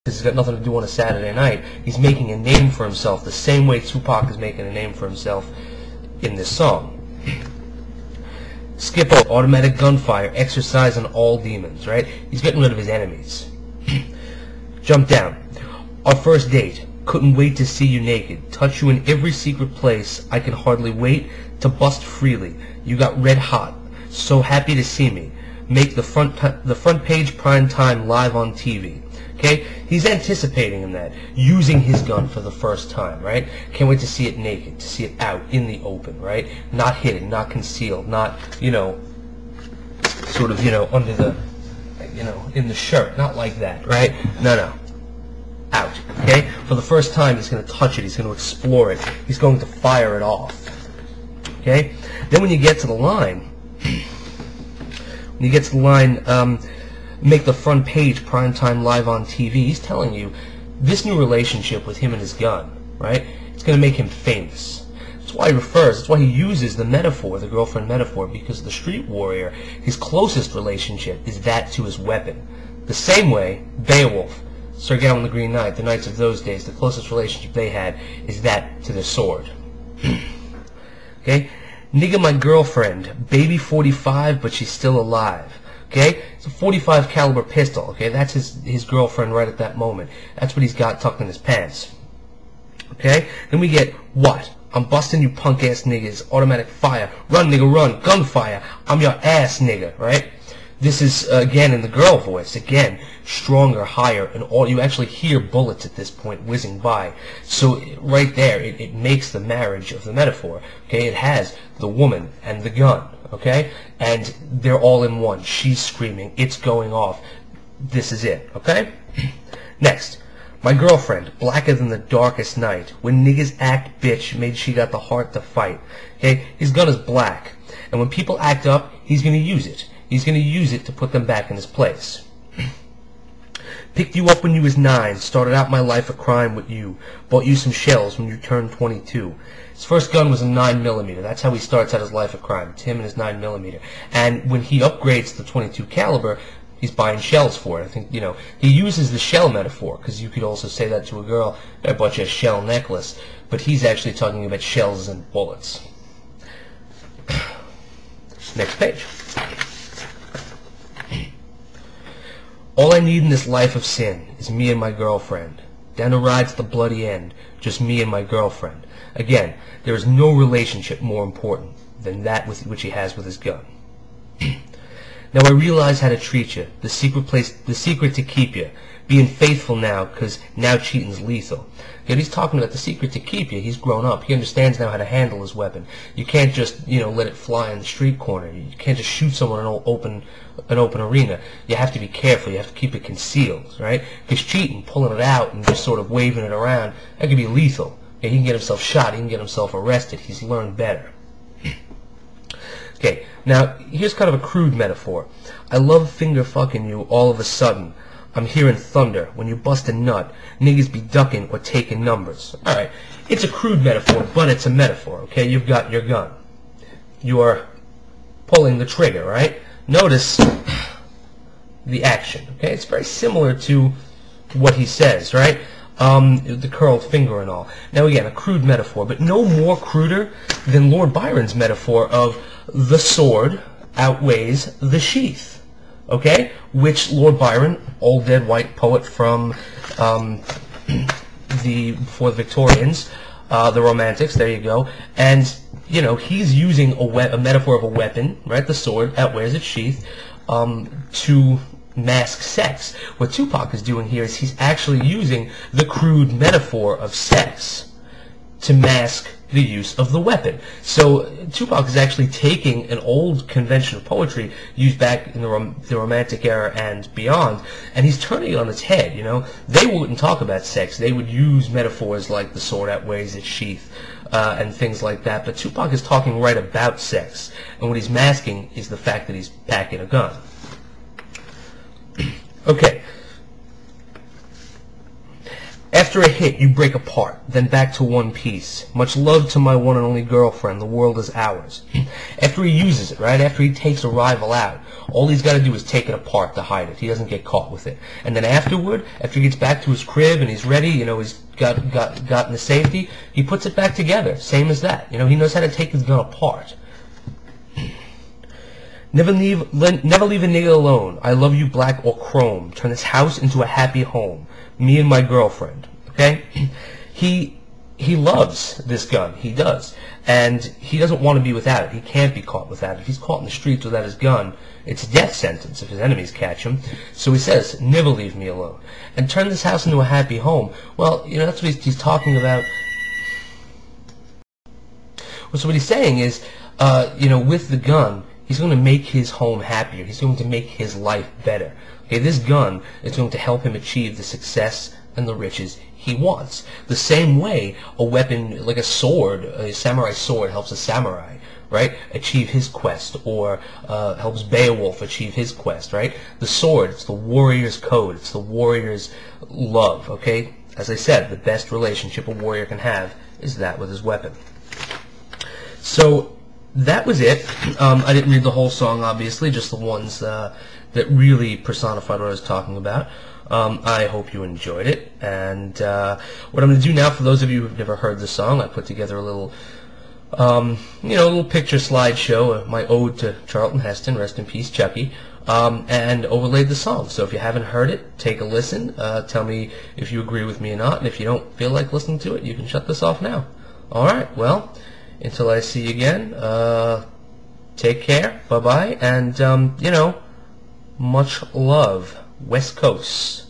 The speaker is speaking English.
He's got nothing to do on a Saturday night. He's making a name for himself the same way Tupac is making a name for himself in this song. Skip over automatic gunfire, exercise on all demons, right? He's getting rid of his enemies. Jump down. Our first date. Couldn't wait to see you naked. Touch you in every secret place. I can hardly wait to bust freely. You got red hot. So happy to see me. Make the front page prime time live on TV. Okay? He's anticipating in that. Using his gun for the first time, right? Can't wait to see it naked, to see it out in the open, right? Not hidden, not concealed, not, sort of, under the, in the shirt. Not like that, right? No. Out, okay? For the first time, he's going to touch it. He's going to explore it. He's going to fire it off, okay? Then when you get to the line, make the front page primetime live on TV, he's telling you this new relationship with him and his gun, right? It's going to make him famous. That's why he uses the metaphor, the girlfriend metaphor, because the street warrior, his closest relationship is that to his weapon. The same way Beowulf, Sir Gawain the Green Knight, the knights of those days, the closest relationship they had is that to their sword. Okay? Nigga my girlfriend, baby 45, but she's still alive. Okay? It's a 45 caliber pistol. Okay? That's his girlfriend right at that moment. That's what he's got tucked in his pants. Okay? Then we get what? I'm busting you punk ass niggas. Automatic fire. Run nigga run. Gunfire. I'm your ass nigga. Right? This is, again, in the girl voice. Again, stronger, higher, and all. You actually hear bullets at this point whizzing by. So right there, it makes the marriage of the metaphor. Okay? It has the woman and the gun. Okay? And they're all in one. She's screaming. It's going off. This is it. Okay? Next. My girlfriend, blacker than the darkest night. When niggas act bitch, made she got the heart to fight. Okay? His gun is black. And when people act up, he's going to use it. He's going to use it to put them back in his place. Picked you up when you was 9. Started out my life of crime with you. Bought you some shells when you turned 22. His first gun was a 9mm. That's how he starts out his life of crime. It's him and his 9mm. And when he upgrades to 22 caliber, he's buying shells for it. I think, he uses the shell metaphor, because you could also say that to a girl, I bought you a shell necklace. But he's actually talking about shells and bullets. Next page. All I need in this life of sin is me and my girlfriend. Down the ride to the bloody end, just me and my girlfriend. Again, there is no relationship more important than that which he has with his gun. Now I realize how to treat you, the secret to keep you. Being faithful now, because now cheating's lethal. Yet he's talking about the secret to keep you. He's grown up. He understands now how to handle his weapon. You can't just, let it fly in the street corner. You can't just shoot someone in an open arena. You have to be careful. You have to keep it concealed, right? Because cheating, pulling it out and just sort of waving it around, that could be lethal. Okay, he can get himself shot. He can get himself arrested. He's learned better. Okay, now here's kind of a crude metaphor. I love finger fucking you all of a sudden. I'm hearing thunder. When you bust a nut, niggas be ducking or taking numbers. Alright, it's a crude metaphor, but it's a metaphor, okay? You've got your gun. You're pulling the trigger, right? Notice the action, okay? It's very similar to what he says, right? The curled finger and all. Now again, a crude metaphor, but no more cruder than Lord Byron's metaphor of the sword outweighs the sheath. Okay? Which Lord Byron, old dead white poet from before the Victorians, the Romantics, there you go, and, he's using a metaphor of a weapon, right, the sword outwears its sheath, to mask sex. What Tupac is doing here is he's actually using the crude metaphor of sex to mask the use of the weapon. So Tupac is actually taking an old convention of poetry used back in the Romantic era and beyond, and he's turning it on its head. They wouldn't talk about sex. They would use metaphors like the sword outweighs its sheath and things like that. But Tupac is talking right about sex, and what he's masking is the fact that he's packing a gun. Okay. After a hit, you break apart, then back to one piece. Much love to my one and only girlfriend, the world is ours. After he uses it, right? After he takes a rival out, all he's got to do is take it apart to hide it. He doesn't get caught with it. And then afterward, after he gets back to his crib and he's ready, he's gotten the safety, he puts it back together. Same as that. He knows how to take his gun apart. Never leave a nigga alone. I love you black or chrome. Turn this house into a happy home. Me and my girlfriend. Okay? He loves this gun. He does. And he doesn't want to be without it. He can't be caught without it. If he's caught in the streets without his gun, it's a death sentence if his enemies catch him. So he says, never leave me alone. And turn this house into a happy home. Well, that's what he's talking about. Well, so what he's saying is, with the gun, he's going to make his home happier. He's going to make his life better. Okay, this gun is going to help him achieve the success and the riches he wants. The same way a weapon, like a sword, a samurai sword, helps a samurai, right, achieve his quest, or helps Beowulf achieve his quest, right? The sword, it's the warrior's code. It's the warrior's love, okay? As I said, the best relationship a warrior can have is that with his weapon. So that was it. I didn't read the whole song, obviously, just the ones that really personified what I was talking about. I hope you enjoyed it. And what I'm going to do now, for those of you who've never heard the song, I put together a little, little picture slideshow, my ode to Charlton Heston, rest in peace, Chucky, and overlaid the song. So if you haven't heard it, take a listen. Tell me if you agree with me or not. And if you don't feel like listening to it, you can shut this off now. All right, well, until I see you again, take care, bye-bye, and, much love, West Coast.